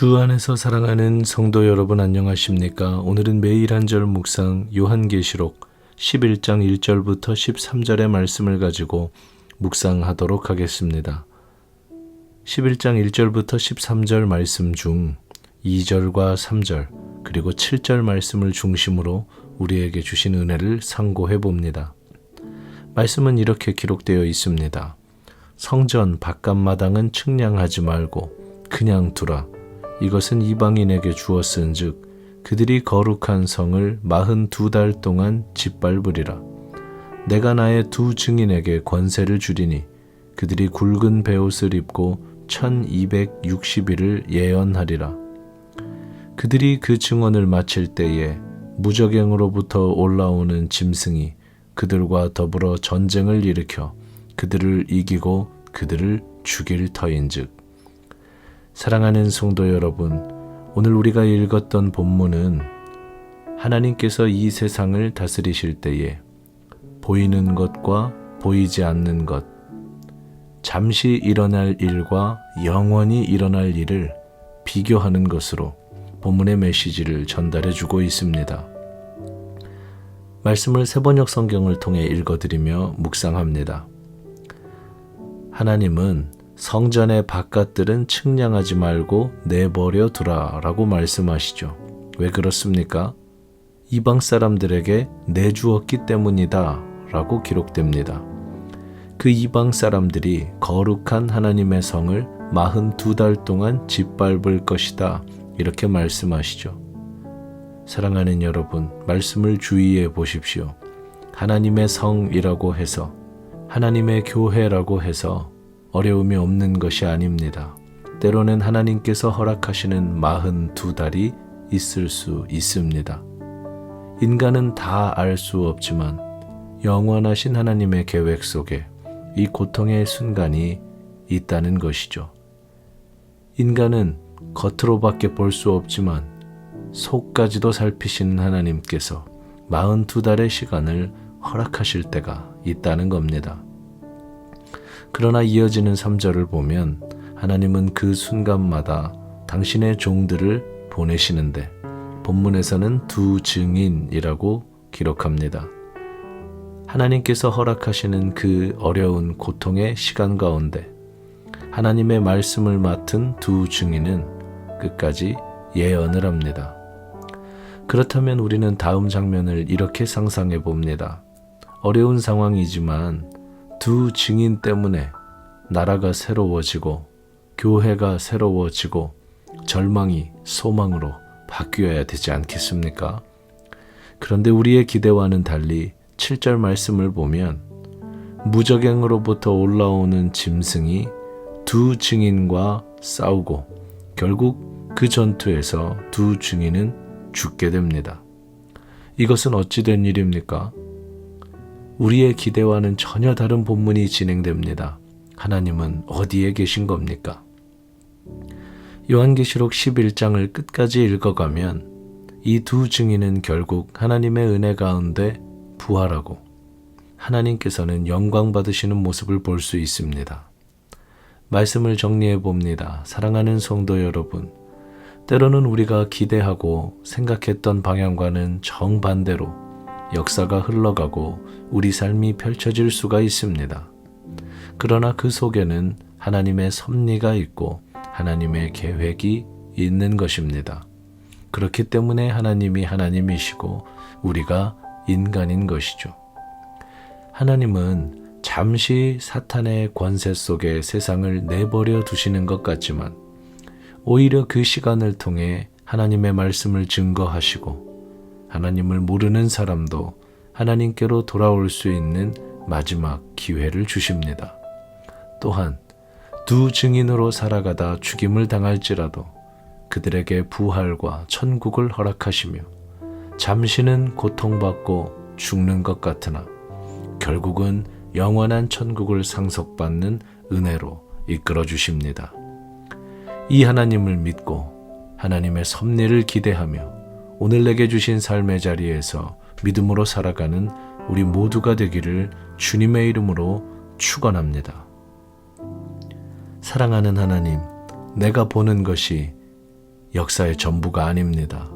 주 안에서 사랑하는 성도 여러분 안녕하십니까? 오늘은 매일 한 절 묵상 요한계시록 11장 1절부터 13절의 말씀을 가지고 묵상하도록 하겠습니다. 11장 1절부터 13절 말씀 중 2절과 3절 그리고 7절 말씀을 중심으로 우리에게 주신 은혜를 상고해 봅니다. 말씀은 이렇게 기록되어 있습니다. 성전 바깥마당은 측량하지 말고 그냥 두라. 이것은 이방인에게 주었은즉 그들이 거룩한 성을 42달 동안 짓밟으리라. 내가 나의 두 증인에게 권세를 주리니 그들이 굵은 베옷을 입고 1260일을 예언하리라. 그들이 그 증언을 마칠 때에 무저갱으로부터 올라오는 짐승이 그들과 더불어 전쟁을 일으켜 그들을 이기고 그들을 죽일 터인즉. 사랑하는 성도 여러분, 오늘 우리가 읽었던 본문은 하나님께서 이 세상을 다스리실 때에 보이는 것과 보이지 않는 것, 잠시 일어날 일과 영원히 일어날 일을 비교하는 것으로 본문의 메시지를 전달해 주고 있습니다. 말씀을 세번역 성경을 통해 읽어드리며 묵상합니다. 하나님은 성전의 바깥들은 측량하지 말고 내버려 두라 라고 말씀하시죠. 왜 그렇습니까? 이방 사람들에게 내주었기 때문이다 라고 기록됩니다. 그 이방 사람들이 거룩한 하나님의 성을 42달 동안 짓밟을 것이다 이렇게 말씀하시죠. 사랑하는 여러분, 말씀을 주의해 보십시오. 하나님의 성이라고 해서, 하나님의 교회라고 해서 어려움이 없는 것이 아닙니다. 때로는 하나님께서 허락하시는 42달이 있을 수 있습니다. 인간은 다 알 수 없지만 영원하신 하나님의 계획 속에 이 고통의 순간이 있다는 것이죠. 인간은 겉으로밖에 볼 수 없지만 속까지도 살피시는 하나님께서 42달의 시간을 허락하실 때가 있다는 겁니다. 그러나 이어지는 3절을 보면 하나님은 그 순간마다 당신의 종들을 보내시는데 본문에서는 두 증인이라고 기록합니다. 하나님께서 허락하시는 그 어려운 고통의 시간 가운데 하나님의 말씀을 맡은 두 증인은 끝까지 예언을 합니다. 그렇다면 우리는 다음 장면을 이렇게 상상해 봅니다. 어려운 상황이지만 두 증인 때문에 나라가 새로워지고 교회가 새로워지고 절망이 소망으로 바뀌어야 되지 않겠습니까? 그런데 우리의 기대와는 달리 7절 말씀을 보면 무저갱으로부터 올라오는 짐승이 두 증인과 싸우고 결국 그 전투에서 두 증인은 죽게 됩니다. 이것은 어찌 된 일입니까? 우리의 기대와는 전혀 다른 본문이 진행됩니다. 하나님은 어디에 계신 겁니까? 요한계시록 11장을 끝까지 읽어가면 이 두 증인은 결국 하나님의 은혜 가운데 부활하고 하나님께서는 영광 받으시는 모습을 볼 수 있습니다. 말씀을 정리해 봅니다. 사랑하는 성도 여러분, 때로는 우리가 기대하고 생각했던 방향과는 정반대로 역사가 흘러가고 우리 삶이 펼쳐질 수가 있습니다. 그러나 그 속에는 하나님의 섭리가 있고 하나님의 계획이 있는 것입니다. 그렇기 때문에 하나님이 하나님이시고 우리가 인간인 것이죠. 하나님은 잠시 사탄의 권세 속에 세상을 내버려 두시는 것 같지만 오히려 그 시간을 통해 하나님의 말씀을 증거하시고 하나님을 모르는 사람도 하나님께로 돌아올 수 있는 마지막 기회를 주십니다. 또한 두 증인으로 살아가다 죽임을 당할지라도 그들에게 부활과 천국을 허락하시며 잠시는 고통받고 죽는 것 같으나 결국은 영원한 천국을 상속받는 은혜로 이끌어 주십니다. 이 하나님을 믿고 하나님의 섭리를 기대하며 오늘 내게 주신 삶의 자리에서 믿음으로 살아가는 우리 모두가 되기를 주님의 이름으로 축원합니다. 사랑하는 하나님, 내가 보는 것이 역사의 전부가 아닙니다.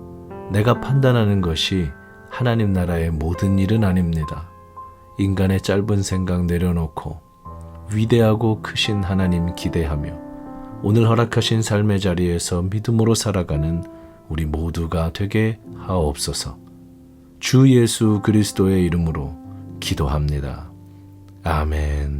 내가 판단하는 것이 하나님 나라의 모든 일은 아닙니다. 인간의 짧은 생각 내려놓고 위대하고 크신 하나님 기대하며 오늘 허락하신 삶의 자리에서 믿음으로 살아가는 우리 모두가 되게 하옵소서. 주 예수 그리스도의 이름으로 기도합니다. 아멘.